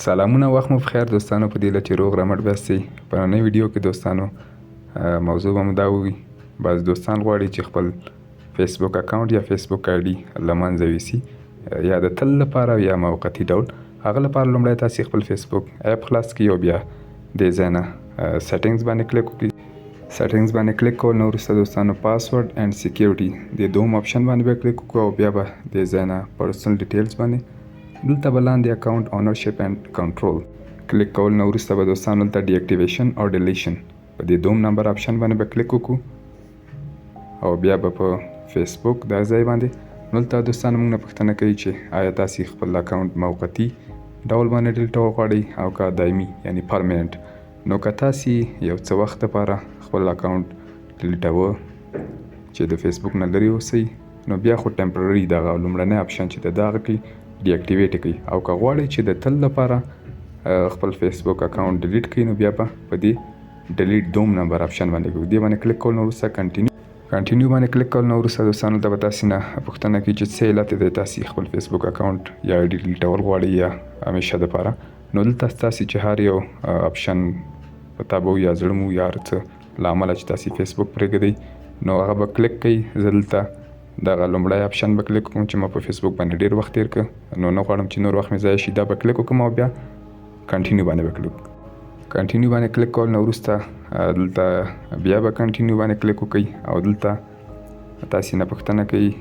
سلامونه، وخت مو بخیر دوستانو. په دې لچې روغ رمټ بیاستئ. په نننۍ ویډیو کې دوستانو موضوع به مو دا ووي، بعض دوستان غواړي چې خپل فېسبوک اکاونټ یا فېسبوک آی ډي له منځه یوسي، یا د تل لپاره یا موقتي ډول. هغه لپاره لومړی تاسې خپل فېسبوک اپ خلاص کړئ او بیا دې ځای نه سیټینګز باندې کلیک وکړئ. سیټینګز باندې کلیک کول نه وروسته دوستانو پاسورډ اینډ سیکیورټي دې دوم آپشن باندې به کلیک وکړو او بیا به دې ځای نه پرسنل ډیټیلز باندې دلته به لاندې اکاونټ اونرشپ اینډ کنټرول کلیک کول نه وروسته به دوستانو دلته ډیاکټیویشن او ډیلیشن په دې دوم نمبر آپشن باندې به کلیک وکړو او بیا به په فېسبوک دا ځای باندې نو دلته دوستانو موږ نه پوښتنه کوي چې آیا تاسې خپل اکاونټ موقتي ډول باندې ډیلیټول غواړئ او که دایمي یعنی پرمننټ. نو که تاسې یو څه وخت لپاره خپل اکاونټ ډیلیټوه چې د فېسبوک نه لرې اوسئ، نو بیا خو ټمپرري دغه لومړنی آپشن چې د دغه کې ډیاکټیویټ کړئ، او که غواړئ چې د تل لپاره خپل فېسبوک اکاونټ ډیلیټ کړئ نو بیا به په دې ډیلیټ دوم نمبر آپشن باندې کوئ. دې باندې کلیک کول نه وروسته کنټینیو باندې کلیک کول نه وروسته دوستانو دا به تاسې نه پوښتنه کوي چې څه علت دی تاسې خپل فېسبوک اکاونټ یا آی ډي ډیلیټول غواړئ یا همیشه دپاره. نو دلته ستاسې چې هر یو آپشن په تابه یا زړه مو یا هر څه له امله چې تاسې فېسبوک پرېږدئ نو هغه به کلیک کوئ. زه دلته دغه لومړی آپشن به کلیک وکړم چې ما په فېسبوک باندې ډېر وخت تېر کړ، نو نه غواړم چې نور وخت مې ضایع شي. دا به کلیک وکړم او بیا کنټینیو باندې به کلیک وکړم. کنټینیو باندې کلیک کول نه وروسته دلته بیا به کنټینیو باندې کلیک وکړئ او دلته تاسې نه پوښتنه کوي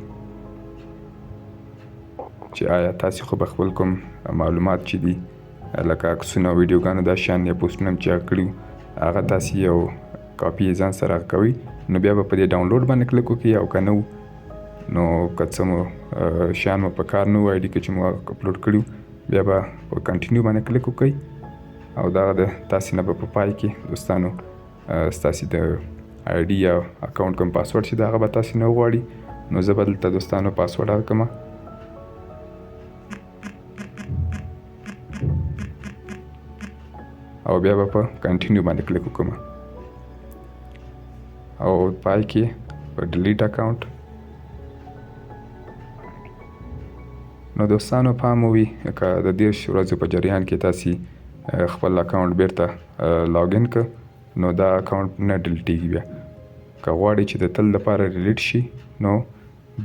چې آیا تاسې خو به خپل کوم معلومات چې دي لکه عکسونه او ویډیوګانو دا شیان یا پوسټونه چې هغه کړي هغه تاسې یو کاپي یې ځان سره کوئ، نو بیا به په دې ډاونلوډ باندې کلیک وکړئ. او که نه نو که څه مو شیان مو په کار نه و آی ډي کې چې مو اپلوډ کړي بیا به په کنټینیو باندې کلیک وکړئ او دغه د تاسې نه به په پای کې دوستانو ستاسې د آی ډي یا اکاونټ کوم پاسورډ چې د هغه به تاسې نه وغواړي. نو زه به دلته دوستانو پاسورډ ورکړم او بیا به په کنټینیو باندې کلیک وکړم او پای کې په ډیلیټ اکاونټ. نو دوستانو پام وي که د 30 ورځو په جریان کې تاسې خپل اکاونټ بیرته لاګین کړ نو دا اکاونټ نه ډیلیټېږي. بیا که غواړئ چې د تل لپاره ډیلیټ شي نو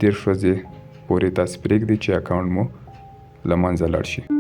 30 ورځې پورې تاسې پرېږدئ چې اکاونټ مو له منځه لاړ شي.